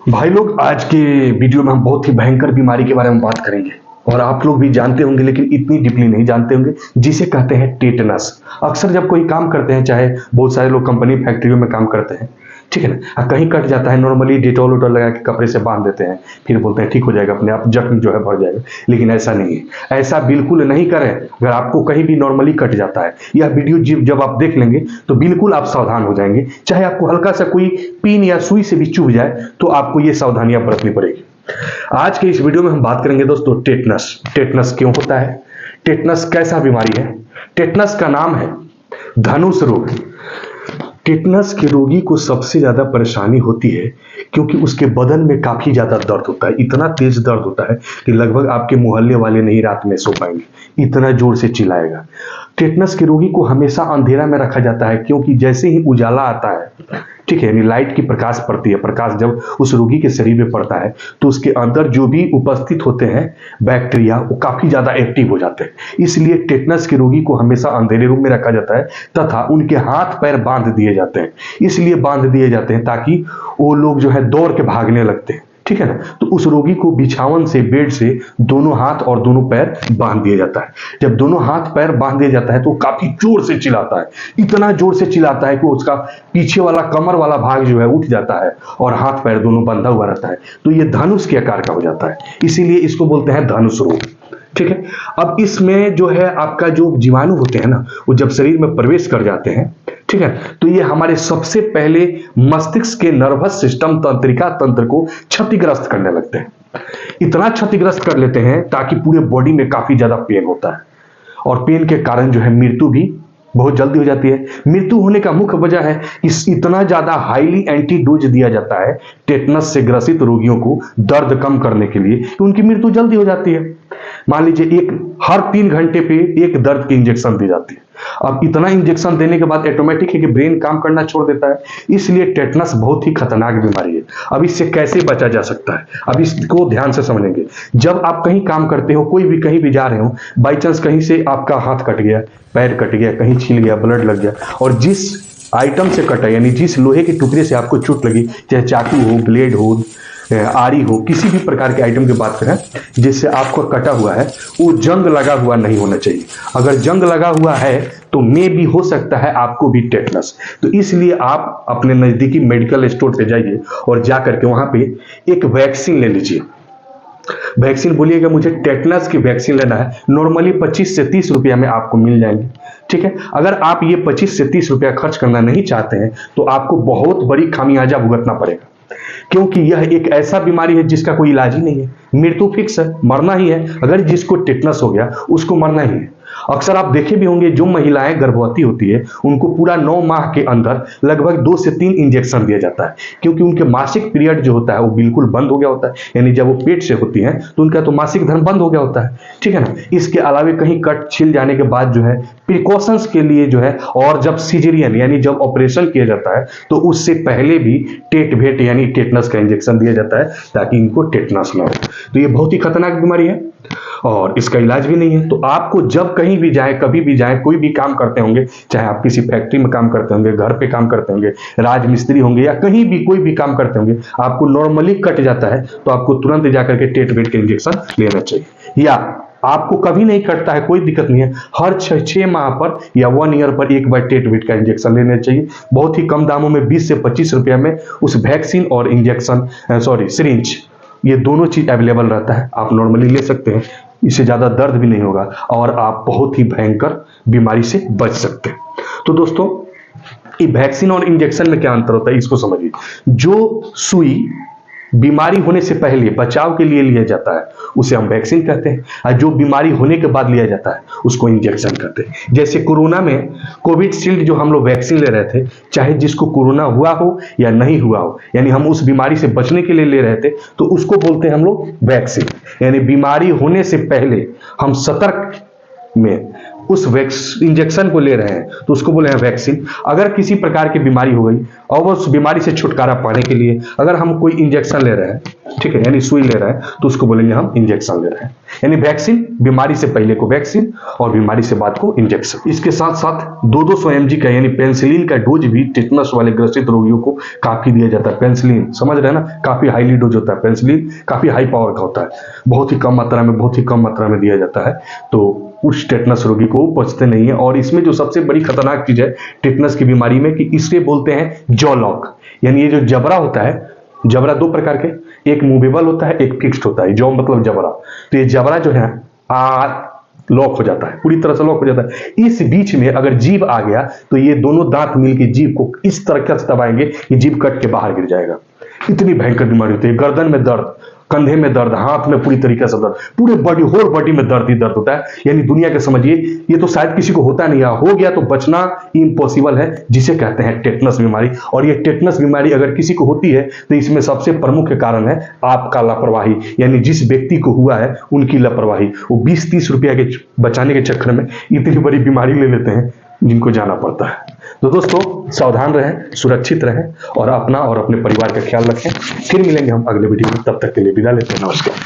भाई लोग, आज के वीडियो में हम बहुत ही भयंकर बीमारी के बारे में बात करेंगे और आप लोग भी जानते होंगे लेकिन इतनी डीपली नहीं जानते होंगे, जिसे कहते हैं टेटनस। अक्सर जब कोई काम करते हैं, चाहे बहुत सारे लोग कंपनी फैक्ट्रियों में काम करते हैं, ठीक है ना, कहीं कट जाता है, नॉर्मली डिटॉल उटॉल लगा के कपड़े से बांध देते हैं, फिर बोलते हैं ठीक हो जाएगा, अपने आप जख्म जो है भर जाएगा। लेकिन ऐसा नहीं है, ऐसा बिल्कुल नहीं करें। अगर आपको कहीं भी नॉर्मली कट जाता है, यह वीडियो जब आप देख लेंगे तो बिल्कुल आप सावधान हो जाएंगे। चाहे आपको हल्का सा कोई पिन या सुई से भी चुभ जाए तो आपको ये सावधानियां बरतनी पड़ेगी। आज के इस वीडियो में हम बात करेंगे दोस्तों टेटनस। टेटनस क्यों होता है, टेटनस कैसा बीमारी है। टेटनस का नाम है धनुष रोग। टेटनस के रोगी को सबसे ज्यादा परेशानी होती है क्योंकि उसके बदन में काफी ज्यादा दर्द होता है। इतना तेज दर्द होता है कि लगभग आपके मोहल्ले वाले नहीं रात में सो पाएंगे, इतना जोर से चिल्लाएगा। टेटनस के रोगी को हमेशा अंधेरा में रखा जाता है क्योंकि जैसे ही उजाला आता है, ठीक है, यानी लाइट की प्रकाश पड़ती है, प्रकाश जब उस रोगी के शरीर में पड़ता है तो उसके अंदर जो भी उपस्थित होते हैं बैक्टीरिया, वो काफी ज्यादा एक्टिव हो जाते हैं। इसलिए टेटनस के रोगी को हमेशा अंधेरे रूम में रखा जाता है तथा उनके हाथ पैर बांध दिए जाते हैं। इसलिए बांध दिए जाते हैं ताकि वो लोग जो है दौड़ के भागने लगते हैं, ठीक है ना। तो उस रोगी को बिछावन से, बेड से दोनों हाथ और दोनों पैर बांध दिया जाता है। जब दोनों हाथ पैर बांध दिया जाता है तो काफी जोर से चिल्लाता है, इतना जोर से चिल्लाता है कि उसका पीछे वाला कमर वाला भाग जो है उठ जाता है और हाथ पैर दोनों बंधा हुआ रहता है। तो ये धनुष के आकार का हो जाता है, इसीलिए इसको बोलते हैं धनुष रोग, ठीक है। अब इसमें जो है आपका जो जीवाणु होते हैं ना, वो जब शरीर में प्रवेश कर जाते हैं, ठीक है, तो ये हमारे सबसे पहले मस्तिष्क के नर्वस सिस्टम, तंत्रिका तंत्र को क्षतिग्रस्त करने लगते हैं। इतना क्षतिग्रस्त कर लेते हैं ताकि पूरे बॉडी में काफी ज्यादा पेन होता है और पेन के कारण जो है मृत्यु भी बहुत जल्दी हो जाती है। मृत्यु होने का मुख्य वजह है इस इतना ज्यादा हाईली एंटीडोज दिया जाता है टेटनस से ग्रसित रोगियों को दर्द कम करने के लिए कि उनकी मृत्यु जल्दी हो जाती है। मान लीजिए हर 3 घंटे पे एक दर्द की इंजेक्शन दी जाती है। अब इतना इंजेक्शन देने के बाद ऑटोमेटिक है कि ब्रेन काम करना छोड़ देता है। इसलिए टेटनस बहुत ही खतरनाक बीमारी है। अब इससे कैसे बचा जा सकता है, अब इसको ध्यान से समझेंगे। जब आप कहीं काम करते हो, कोई भी कहीं भी जा रहे हो, बाई चांस कहीं से आपका हाथ कट गया, पैर कट गया, कहीं छील गया, ब्लड लग गया, और जिस आइटम से कटा यानी जिस लोहे के टुकड़े से आपको चोट लगी, चाहे चाकू हो, ब्लेड हो, आरी हो, किसी भी प्रकार के आइटम की बात करें जिससे आपको कटा हुआ है, वो जंग लगा हुआ नहीं होना चाहिए। अगर जंग लगा हुआ है तो मे भी हो सकता है आपको भी टेटनस। तो इसलिए आप अपने नजदीकी मेडिकल स्टोर पे जाइए और जाकर के वहां पे एक वैक्सीन ले लीजिए। वैक्सीन बोलिएगा मुझे टेटनस की वैक्सीन लेना है, नॉर्मली 25 से 30 रुपया में आपको मिल जाएंगे, ठीक है। अगर आप ये 25 से 30 रुपया खर्च करना नहीं चाहते हैं तो आपको बहुत बड़ी खामियाजा भुगतना पड़ेगा, क्योंकि यह एक ऐसा बीमारी है जिसका कोई इलाज ही नहीं है। मृत्यु फिक्स है, मरना ही है। अगर जिसको टेटनस हो गया उसको मरना ही है। अक्सर आप देखे भी होंगे जो महिलाएं गर्भवती होती है उनको पूरा 9 माह के अंदर लगभग 2 से 3 इंजेक्शन दिया जाता है, क्योंकि उनके मासिक पीरियड जो होता है वो बिल्कुल बंद हो गया होता है। यानी जब वो पेट से होती हैं तो उनका तो मासिक धर्म बंद हो गया होता है, ठीक है ना। इसके अलावा कहीं कट छिल जाने के बाद जो है प्रिकॉशंस के लिए जो है, और जब सीजरियन यानी जब ऑपरेशन किया जाता है तो उससे पहले भी टेट भेट यानी टेटनस का इंजेक्शन दिया जाता है ताकि इनको टेटनस ना हो। तो ये बहुत ही खतरनाक बीमारी है और इसका इलाज भी नहीं है। तो आपको जब कहीं भी जाए, कभी भी जाए, कोई भी काम करते होंगे, चाहे आप किसी फैक्ट्री में काम करते होंगे, घर पे काम करते होंगे, राजमिस्त्री होंगे, या कहीं भी कोई भी काम करते होंगे, आपको नॉर्मली कट जाता है तो आपको तुरंत जाकर के टेट वेट का इंजेक्शन लेना चाहिए। या आपको कभी नहीं कटता है, कोई दिक्कत नहीं है, हर 6 माह पर या 1 ईयर पर एक बार टेट वेट का इंजेक्शन लेना चाहिए। बहुत ही कम दामों में 20 से 25 रुपया में उस वैक्सीन और इंजेक्शन सिरिंज, ये दोनों चीज अवेलेबल रहता है। आप नॉर्मली ले सकते हैं, इससे ज्यादा दर्द भी नहीं होगा और आप बहुत ही भयंकर बीमारी से बच सकते हैं। तो दोस्तों, ये वैक्सीन और इंजेक्शन में क्या अंतर होता है इसको समझिए। जो सुई बीमारी होने से पहले बचाव के लिए लिया जाता है उसे हम वैक्सीन कहते हैं, और जो बीमारी होने के बाद लिया जाता है उसको इंजेक्शन कहते हैं। जैसे कोरोना में कोविशील्ड जो हम लोग वैक्सीन ले रहे थे, चाहे जिसको कोरोना हुआ हो या नहीं हुआ हो, यानी हम उस बीमारी से बचने के लिए ले रहे थे, तो उसको बोलते हैं हम लोग वैक्सीन। यानी बीमारी होने से पहले हम सतर्क में उस इंजेक्शन को ले रहे हैं तो उसको बोले हैं वैक्सीन। अगर किसी प्रकार की बीमारी हो गई और उस बीमारी से छुटकारा पाने के लिए अगर हम कोई इंजेक्शन ले रहे हैं, ठीक है, यानी सुई ले रहे हैं, तो उसको बोलेंगे हम इंजेक्शन ले रहे हैं। यानी वैक्सीन, बीमारी से पहले को वैक्सीन और बीमारी से बाद को इंजेक्शन। इसके साथ साथ 200 mg का यानी पेनिसिलिन का डोज भी टेटनस वाले ग्रसित रोगियों को काफी दिया जाता है। पेनिसिलिन समझ रहे हैं ना, काफी हाईली डोज होता है। पेनिसिलिन काफी हाई पावर का होता है, बहुत ही कम मात्रा में दिया जाता है, तो उस टेटनस रोगी को बचते नहीं है। और इसमें जो सबसे बड़ी खतरनाक चीज है टेटनस की बीमारी में कि इसे बोलते हैं जॉ लॉक। यानी ये जो जबड़ा होता है, जबड़ा दो प्रकार के, एक मूवेबल होता है, एक फिक्स्ड होता है। जॉ मतलब जबड़ा, तो ये जबड़ा जो है लॉक हो जाता है, पूरी तरह से लॉक हो जाता है। इस बीच में अगर जीभ आ गया तो ये दोनों दांत मिलकर जीभ को इस तरह से दबाएंगे कि जीभ कट के बाहर गिर जाएगा। इतनी भयंकर बीमारी होती है। गर्दन में दर्द, कंधे में दर्द, हाथ में पूरी तरीके से दर्द, पूरे बॉडी, होल बॉडी में दर्द ही दर्द होता है। यानी दुनिया के समझिए ये तो शायद किसी को होता नहीं है, हो गया तो बचना इम्पॉसिबल है, जिसे कहते हैं टेटनस बीमारी। और ये टेटनस बीमारी अगर किसी को होती है तो इसमें सबसे प्रमुख कारण है आपका लापरवाही। यानी जिस व्यक्ति को हुआ है उनकी लापरवाही। वो 20-30 रुपया के बचाने के चक्कर में इतनी बड़ी बीमारी ले लेते हैं जिनको जाना पड़ता है। तो दोस्तों सावधान रहें, सुरक्षित रहें और अपना और अपने परिवार का ख्याल रखें। फिर मिलेंगे हम अगले वीडियो में, तब तक के लिए विदा लेते हैं। नमस्कार।